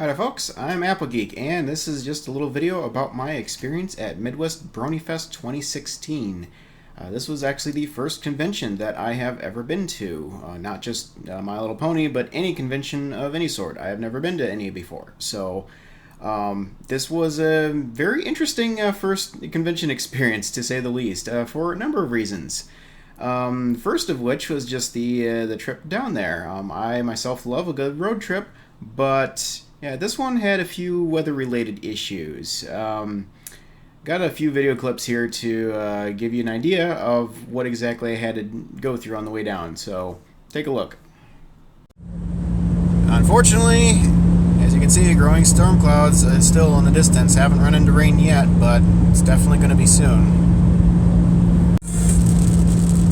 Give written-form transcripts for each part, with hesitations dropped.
Hi there folks, I'm AppleGeek, and this is just a little video about my experience at Midwest Bronyfest 2016. This was actually the first convention that I have ever been to. Not just My Little Pony, but any convention of any sort. I have never been to any before. So this was a very interesting first convention experience, to say the least, for a number of reasons. First of which was just the trip down there. I myself love a good road trip, but yeah, this one had a few weather-related issues. Got a few video clips here to give you an idea of what exactly I had to go through on the way down, so take a look. Unfortunately, as you can see, growing storm clouds still in the distance. Haven't run into rain yet, but it's definitely going to be soon.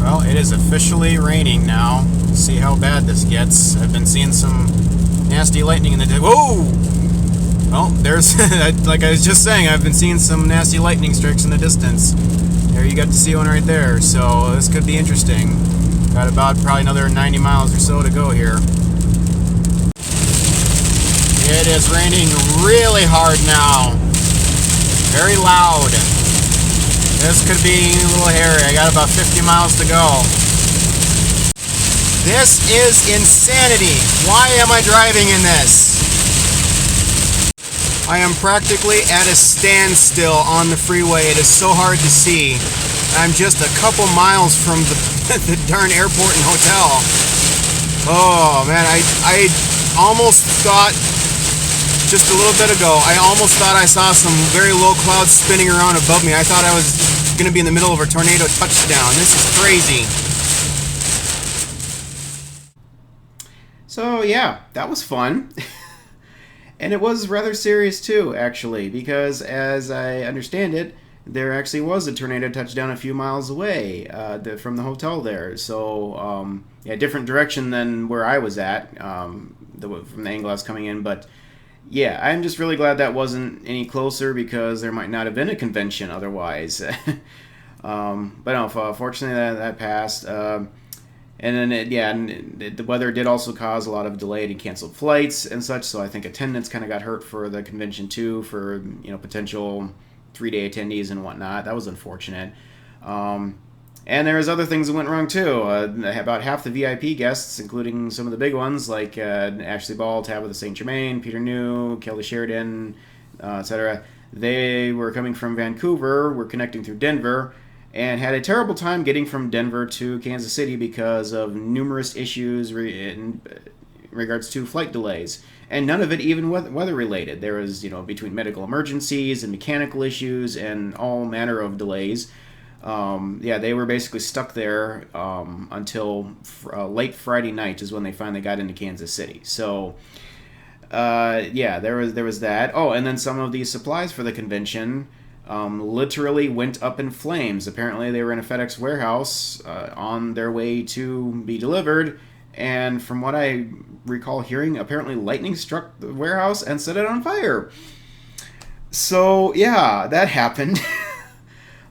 Well, it is officially raining now. See how bad this gets. I've been seeing some nasty lightning in the whoa! Well, there's like I was just saying, I've been seeing some nasty lightning strikes in the distance. There, you got to see one right there. So this could be interesting. Got about probably another 90 miles or so to go here. It is raining really hard now. Very loud. This could be a little hairy. I got about 50 miles to go. This is insanity. Why am I driving in this? I am practically at a standstill on the freeway. It is so hard to see. I'm just a couple miles from the darn airport and hotel. Oh man, I almost thought, just a little bit ago, I almost thought I saw some very low clouds spinning around above me. I thought I was going to be in the middle of a tornado touchdown. This is crazy. So yeah, that was fun. And it was rather serious too, actually, because as I understand it, there actually was a tornado touchdown a few miles away from the hotel there. So yeah, different direction than where I was at from the angle I was coming in. But yeah, I'm just really glad that wasn't any closer, because there might not have been a convention otherwise. But no, fortunately that passed. And then, the weather did also cause a lot of delayed and canceled flights and such, so I think attendance kind of got hurt for the convention too, for potential 3-day attendees and whatnot. That was unfortunate. And there was other things that went wrong too. About half the VIP guests, including some of the big ones like Ashley Ball, Tabitha St. Germain, Peter New, Kelly Sheridan, etc., they were coming from Vancouver, were connecting through Denver, and had a terrible time getting from Denver to Kansas City because of numerous issues in regards to flight delays. And none of it even weather-related. There was, between medical emergencies and mechanical issues and all manner of delays. Yeah, they were basically stuck there until late Friday night is when they finally got into Kansas City. So, yeah, there was that. Oh, and then some of these supplies for the convention literally went up in flames. Apparently they were in a FedEx warehouse on their way to be delivered, and from what I recall hearing, apparently lightning struck the warehouse and set it on fire. So yeah, that happened.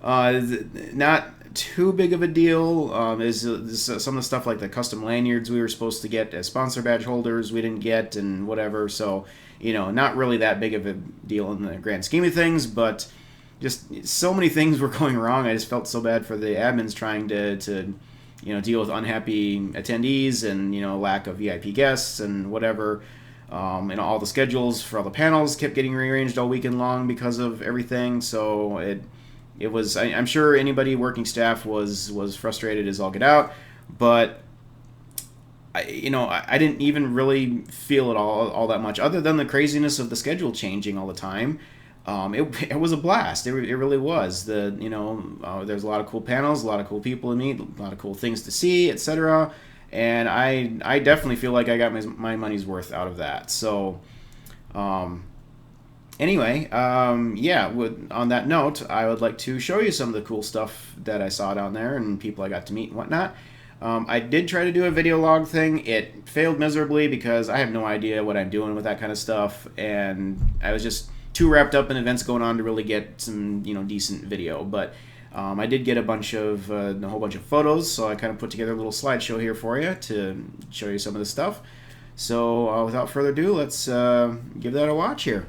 Not too big of a deal. Is some of the stuff like the custom lanyards we were supposed to get as sponsor badge holders we didn't get, and whatever, so not really that big of a deal in the grand scheme of things, but just so many things were going wrong. I just felt so bad for the admins trying to deal with unhappy attendees and lack of VIP guests and whatever. All the schedules for all the panels kept getting rearranged all weekend long because of everything. So it was. I'm sure anybody working staff was frustrated as all get out, but I didn't even really feel it all that much, other than the craziness of the schedule changing all the time. It was a blast. It really was. There's a lot of cool panels, a lot of cool people to meet, a lot of cool things to see, etc. And I definitely feel like I got my money's worth out of that. So, anyway, yeah. On that note, I would like to show you some of the cool stuff that I saw down there and people I got to meet and whatnot. I did try to do a video log thing. It failed miserably because I have no idea what I'm doing with that kind of stuff, and I was just too wrapped up in events going on to really get some decent video. But I did get a whole bunch of photos, so I kind of put together a little slideshow here for you to show you some of the stuff. So without further ado, let's give that a watch here.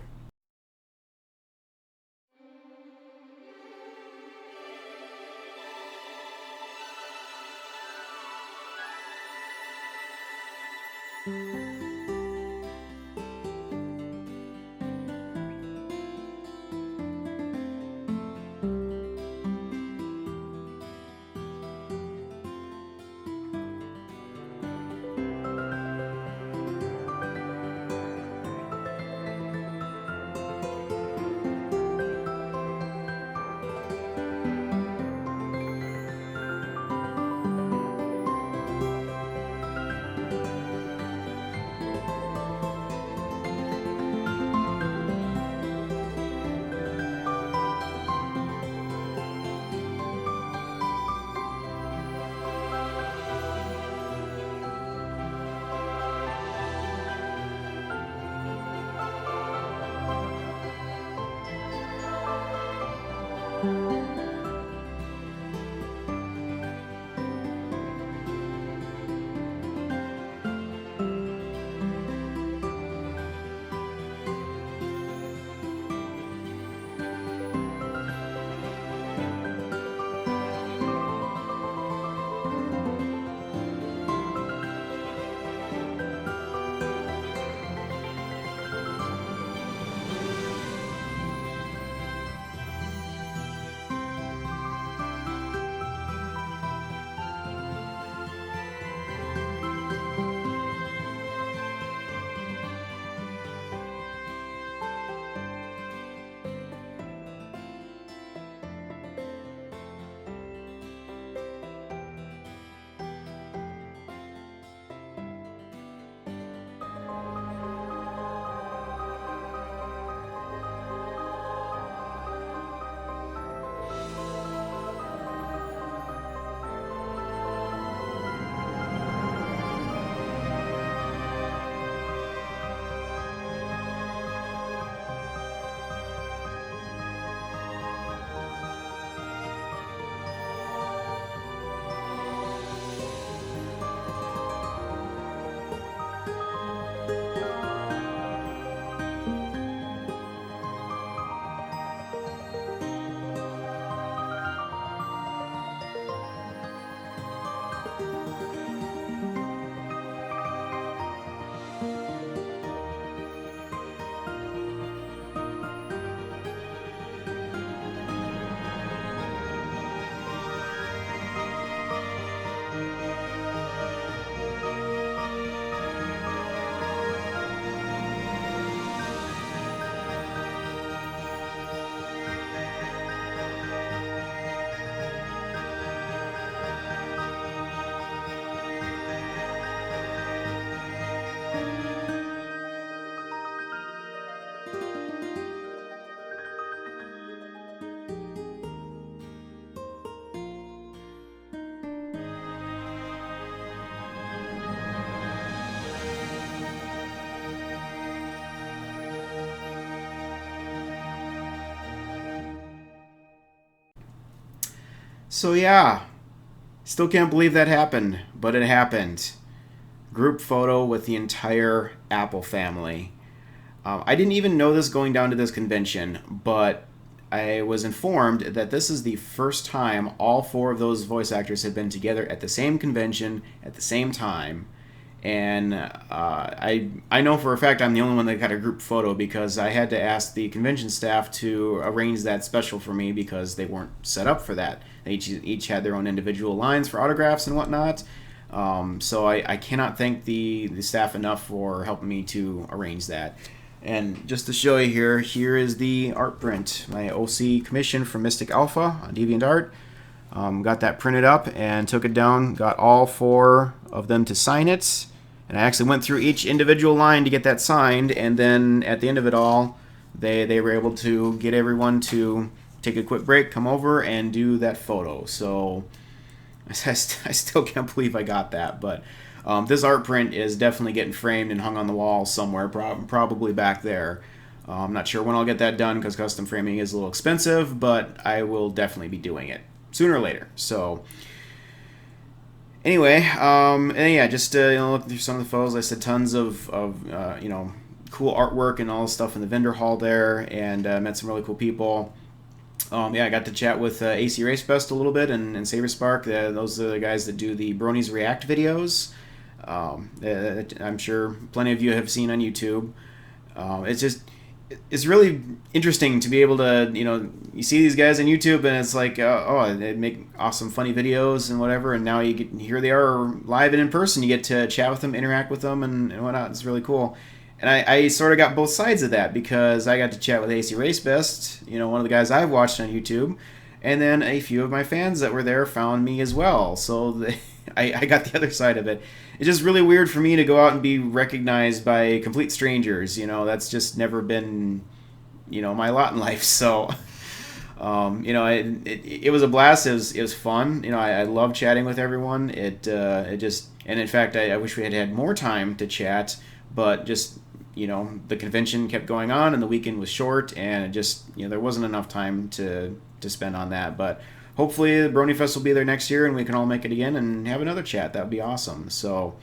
So yeah, still can't believe that happened, but it happened. Group photo with the entire Apple family. I didn't even know this going down to this convention, but I was informed that this is the first time all four of those voice actors have been together at the same convention at the same time. And I know for a fact I'm the only one that got a group photo because I had to ask the convention staff to arrange that special for me because they weren't set up for that. They each had their own individual lines for autographs and whatnot. So I cannot thank the staff enough for helping me to arrange that. And just to show you here is the art print. My OC commission from Mystic Alpha on DeviantArt. Got that printed up and took it down. Got all four of them to sign it. And I actually went through each individual line to get that signed. And then at the end of it all, they were able to get everyone to take a quick break, come over, and do that photo. So I still can't believe I got that. But this art print is definitely getting framed and hung on the wall somewhere, probably back there. I'm not sure when I'll get that done because custom framing is a little expensive, but I will definitely be doing it sooner or later. So Anyway, and yeah, just looking through some of the photos, I said tons of cool artwork and all the stuff in the vendor hall there, and met some really cool people. Yeah, I got to chat with AC Race Fest a little bit and Saber Spark. Those are the guys that do the Bronies React videos. I'm sure plenty of you have seen on YouTube. It's really interesting to be able to, you see these guys on YouTube and it's like, they make awesome, funny videos and whatever, and now here they are live and in person. You get to chat with them, interact with them, and whatnot. It's really cool. And I sort of got both sides of that because I got to chat with AC Race Best, one of the guys I've watched on YouTube, and then a few of my fans that were there found me as well. So I got the other side of it. It's just really weird for me to go out and be recognized by complete strangers. That's just never been, my lot in life. So, it was a blast. It was fun. I love chatting with everyone. And in fact, I wish we had had more time to chat, but just, the convention kept going on and the weekend was short, and it just, there wasn't enough time to spend on that. But hopefully the Bronyfest will be there next year and we can all make it again and have another chat. That would be awesome. So,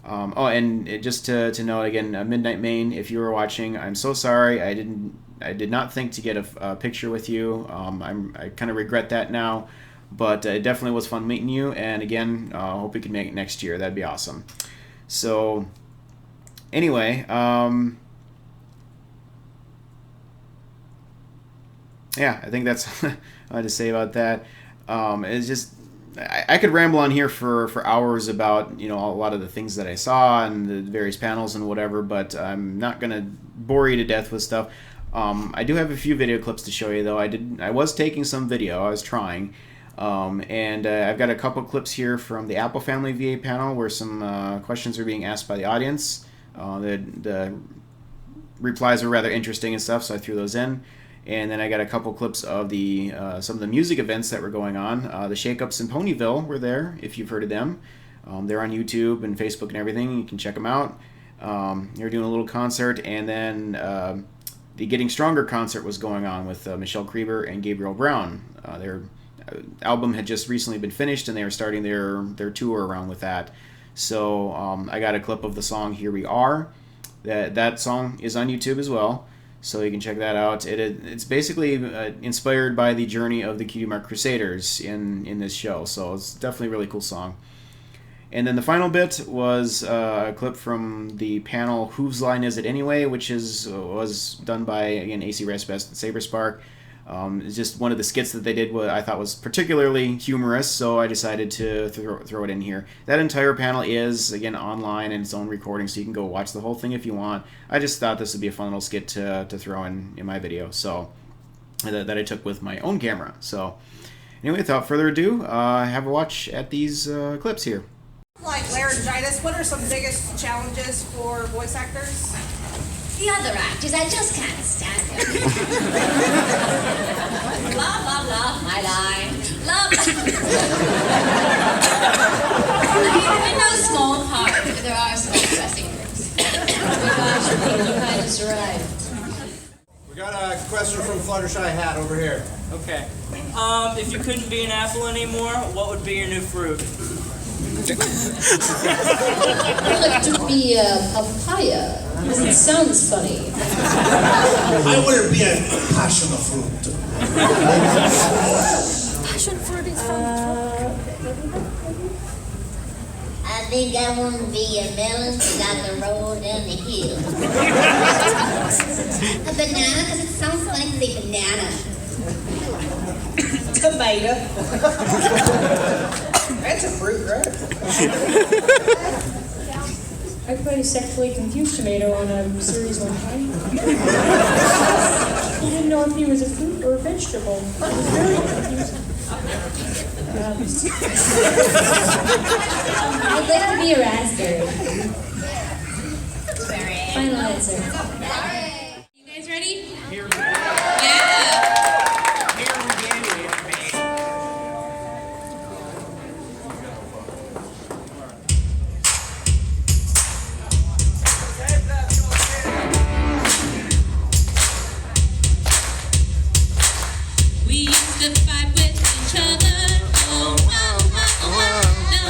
just to note again, Midnight Maine, if you were watching, I'm so sorry. I did not think to get a picture with you. I kind of regret that now, but it definitely was fun meeting you. And again, hope we can make it next year. That'd be awesome. So, anyway, yeah, I think that's all I had to say about that. It's just, I could ramble on here for hours about, a lot of the things that I saw and the various panels and whatever, but I'm not going to bore you to death with stuff. I do have a few video clips to show you, though. I was taking some video. I was trying. And I've got a couple clips here from the Apple Family VA panel where some questions are being asked by the audience. The replies were rather interesting and stuff, so I threw those in. And then I got a couple clips of some of the music events that were going on. The Shakeups in Ponyville were there, if you've heard of them. They're on YouTube and Facebook and everything. You can check them out. They were doing a little concert, and then the Getting Stronger concert was going on with Michelle Krieber and Gabriel Brown. Their album had just recently been finished, and they were starting their tour around with that. So I got a clip of the song Here We Are. That song is on YouTube as well, so you can check that out. It's basically inspired by the journey of the Cutie Mark Crusaders in this show, so it's definitely a really cool song. And then the final bit was a clip from the panel Whose Line Is It Anyway, which was done by, again, AC Race Best and Saber Spark. It's just one of the skits that they did what I thought was particularly humorous, so I decided to throw it in here. That entire panel is, again, online and its own recording, so you can go watch the whole thing if you want. I just thought this would be a fun little skit to throw in my video, so that I took with my own camera. So anyway, without further ado, have a watch at these clips here. Like laryngitis, what are some biggest challenges for voice actors? The other actors, I just can't stand them. Blah, blah, blah, my line. Blah, blah. In no small part, but there are small dressing rooms. You kind of arrived. We got a question from Fluttershy Hat over here. Okay. If you couldn't be an apple anymore, what would be your new fruit? I'd like to be a papaya, because it sounds funny. I wouldn't be a passion fruit. Passion fruit is I think I want to be a melon down the road down the hill. A banana, because it sounds funny to say banana. Tomato. That's a fruit, right? I played a sexually confused tomato on a series one time. He didn't know if he was a fruit or a vegetable. It was very confusing. I'd like to be a raspberry. Final answer. You guys ready? Yeah. We used to fight with each other. Oh, oh, oh, oh. Now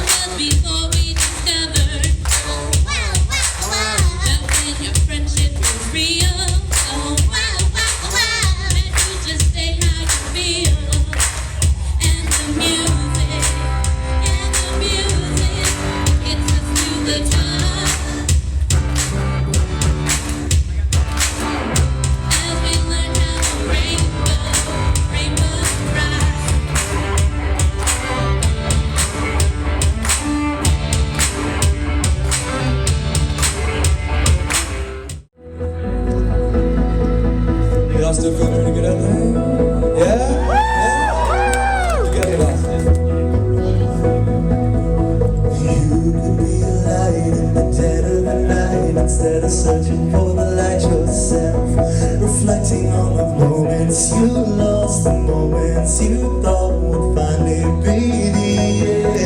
instead of searching for the light yourself. Reflecting on the moments you lost, the moments you thought would finally be the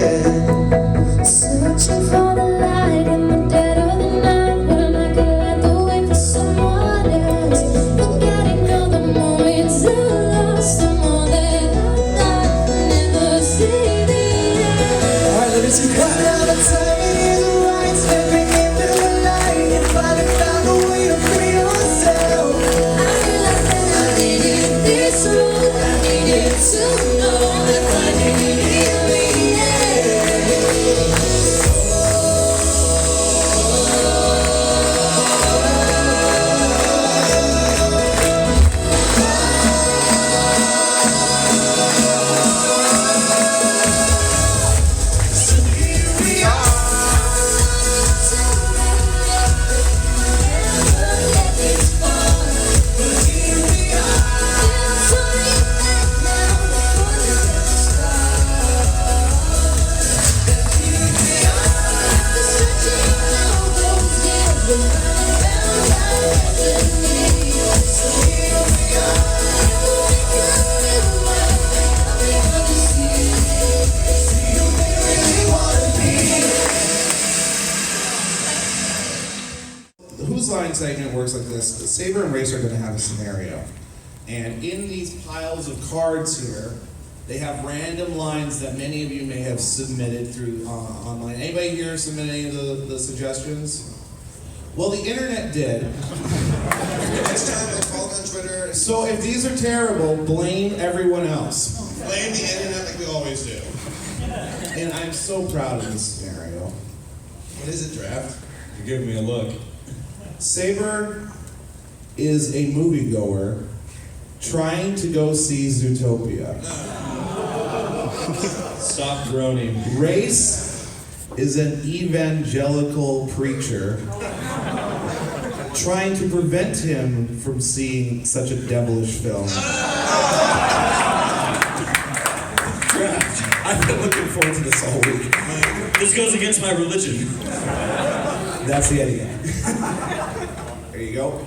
end. Searching for the light in the dead of the night, when I could light the way for someone else. Forgetting all the moments I lost, the more that I thought I'd never see the end. Alright, let me see that. Now the timing is right, stepping into the light. You finally found a way to free yourself. I realized that I needed this road. I needed to know that I needed me. The Whose Line segment works like this. Saber and Race are going to have a scenario. And in these piles of cards here, they have random lines that many of you may have submitted through online. Anybody here submit any of the suggestions? Well, the internet did. Next time, I'll follow me on Twitter. So if these are terrible, blame everyone else. Blame the internet like we always do. And I'm so proud of this scenario. What is it, Draft? You're giving me a look. Saber is a moviegoer trying to go see Zootopia. Stop groaning. Race is an evangelical preacher trying to prevent him from seeing such a devilish film. I've been looking forward to this all week. This goes against my religion. That's the idea. There you go.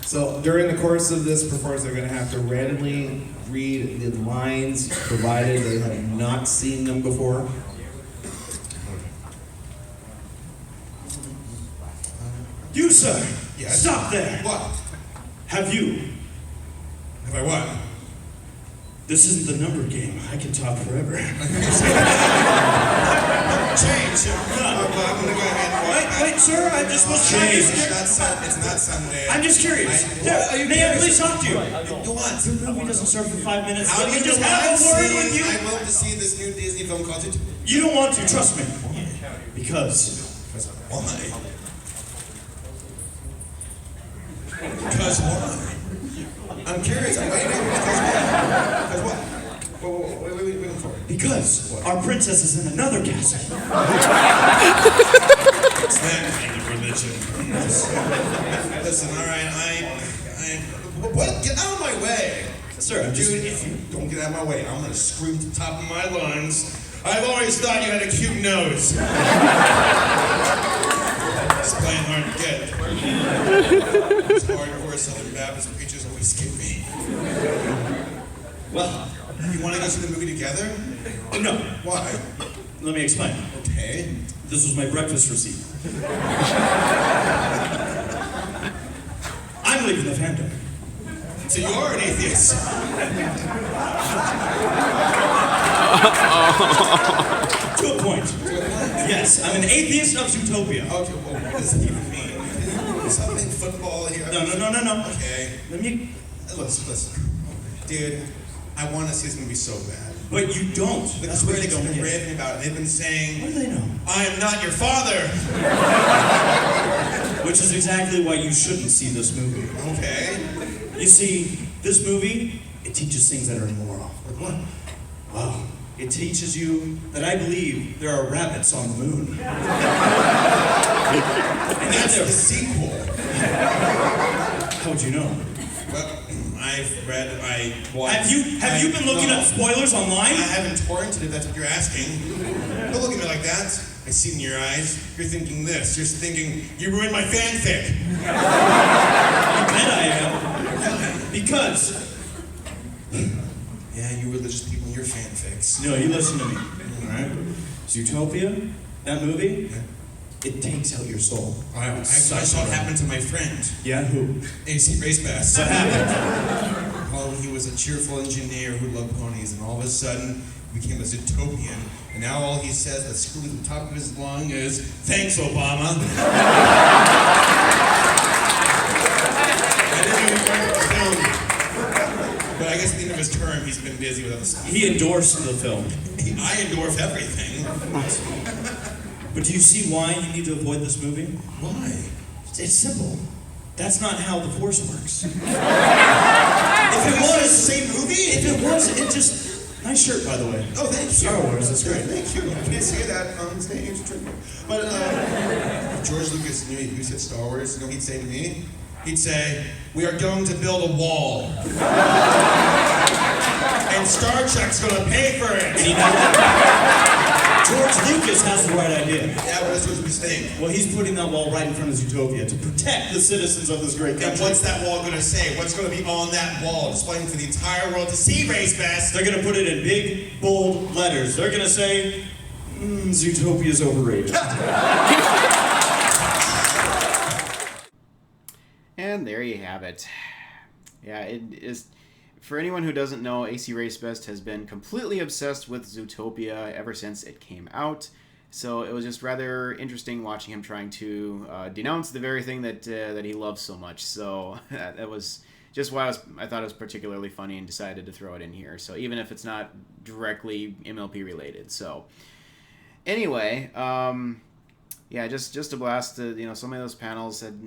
So during the course of this performance, they're going to have to randomly read the lines provided they have not seen them before. You, sir! Yes? Stop there! What? Have you? Have I what? This isn't the number game. I can talk forever. Change. I'm gonna go ahead and walk back. Wait, sir, I'm just supposed to change. It's not Sunday. I'm just curious. May I please talk to you? You want? The movie doesn't start for 5 minutes. How Let do me you just know have a I've word seen- with you. I love to see this new Disney film called it. You don't want to, trust me. Because Why? Because why? I'm curious. I'm waiting. Because what? Wait for it. Because our princess is in another castle. It's that kind of religion. Listen, all right, what? Get out of my way. Sir, I'm just... Dude, if you don't get out of my way, I'm gonna scream to the top of my lungs. I've always thought you had a cute nose. It's playing hard to get. It's hardcore Southern Baptist preachers always skip me. Well, You want to go see the movie together? no. Why? Let me explain. Okay. This was my breakfast receipt. I'm leaving the fandom. So you are an atheist. To a point. Yes, I'm an atheist of Zootopia. Okay, well, what does it even mean? Something football here? No. Okay. Let me... Listen. Dude, I want to see this movie so bad. But you don't. The That's where they critics don't have been get. raving about it. They've been saying, What do they know? I am not your father. Which is exactly why you shouldn't see this movie. Okay. You see, this movie, it teaches things that are immoral. Like what? Wow. It teaches you that I believe there are rabbits on the moon. And that's the sequel. How'd you know? Well, I've read, Have you been looking up spoilers online? I haven't torrented it, that's what you're asking. Don't look at me like that. I see in your eyes, you're thinking this. You're thinking, you ruined my fanfic. I bet I am. Because. Yeah, you religious people and your fanfics. No, you listen to me. All right. Zootopia, that movie, it takes out your soul. I saw it happen to my friend. Yeah, who? AC Race Bass. What happened? Well, he was a cheerful engineer who loved ponies, and all of a sudden, he became a Zootopian. And now all he says that's screwed at the top of his lung is, "Thanks, Obama." I didn't know he worked for the film. But I guess at the end of his term, he's been busy with other stuff. He endorsed the film. I endorse everything. But do you see why you need to avoid this movie? Why? It's simple. That's not how the Force works. If it was the same movie, if it was, it just... Nice shirt, by the way. Oh, thank you. Star Wars, that's great. Thank you. I can't say that on stage. But if George Lucas knew who said Star Wars, you know what he'd say to me? He'd say, "We are going to build a wall. And Star Trek's going to pay for it." And you know what? George Lucas has the right idea. Yeah, but that's his mistake. Well, he's putting that wall right in front of Zootopia to protect the citizens of this great And country. what's that wall going to say? What's going to be on that wall, displaying for the entire world to see, Race Best? They're going to put it in big, bold letters. They're going to say, Zootopia's overrated. And there you have it. Yeah, it is. For anyone who doesn't know, AC Race Best has been completely obsessed with Zootopia ever since it came out. So it was just rather interesting watching him trying to denounce the very thing that he loves so much. So that was just why I thought it was particularly funny and decided to throw it in here. So even if it's not directly MLP related. So anyway, yeah, just a blast. So many of those panels had,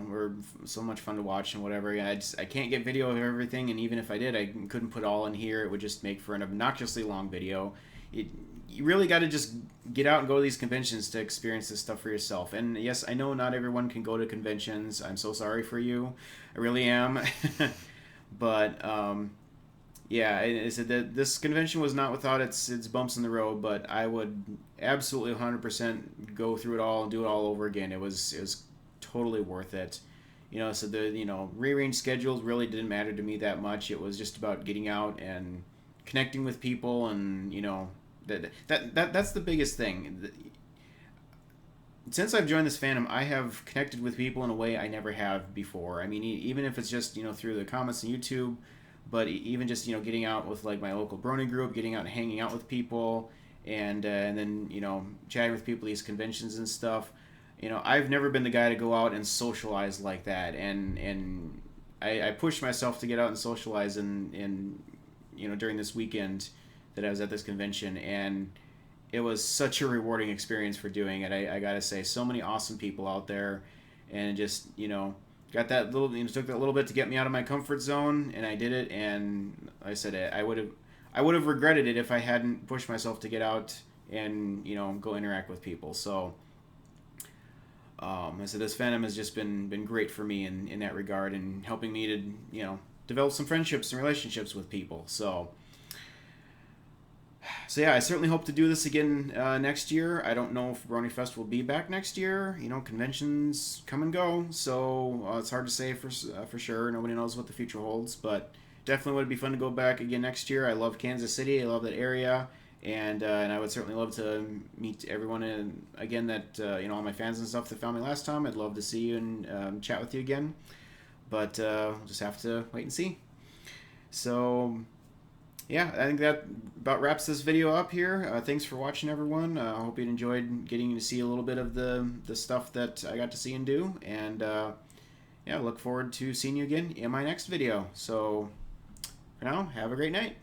were so much fun to watch and whatever. I can't get video of everything, and even if I did, I couldn't put it all in here. It would just make for an obnoxiously long video. You really got to just get out and go to these conventions to experience this stuff for yourself. And yes, I know not everyone can go to conventions. I'm so sorry for you. I really am. But yeah, I said that this convention was not without its bumps in the road, but I would absolutely 100% go through it all and do it all over again. It was totally worth it. So the rearranged schedules really didn't matter to me that much. It was just about getting out and connecting with people, and that's the biggest thing. Since I've joined this fandom, I have connected with people in a way I never have before. I mean, even if it's just through the comments on YouTube. But even just getting out with like my local Brony group, getting out and hanging out with people, and then chatting with people at these conventions and stuff. I've never been the guy to go out and socialize like that, and I pushed myself to get out and socialize and during this weekend that I was at this convention, and it was such a rewarding experience for doing it. I gotta say, so many awesome people out there, and just got that little, took that little bit to get me out of my comfort zone, and I did it. And like I said, I would have regretted it if I hadn't pushed myself to get out and go interact with people. So I said this fandom has just been great for me in that regard, and helping me to develop some friendships and relationships with people. So yeah, I certainly hope to do this again next year. I don't know if Bronyfest will be back next year. Conventions come and go, so it's hard to say for sure. Nobody knows what the future holds, but definitely would be fun to go back again next year. I love Kansas City. I love that area, and I would certainly love to meet everyone again that all my fans and stuff that found me last time. I'd love to see you and chat with you again, but we'll just have to wait and see. So yeah, I think that about wraps this video up here. Thanks for watching, everyone. I hope you enjoyed getting to see a little bit of the stuff that I got to see and do. And yeah, look forward to seeing you again in my next video. So for now, have a great night.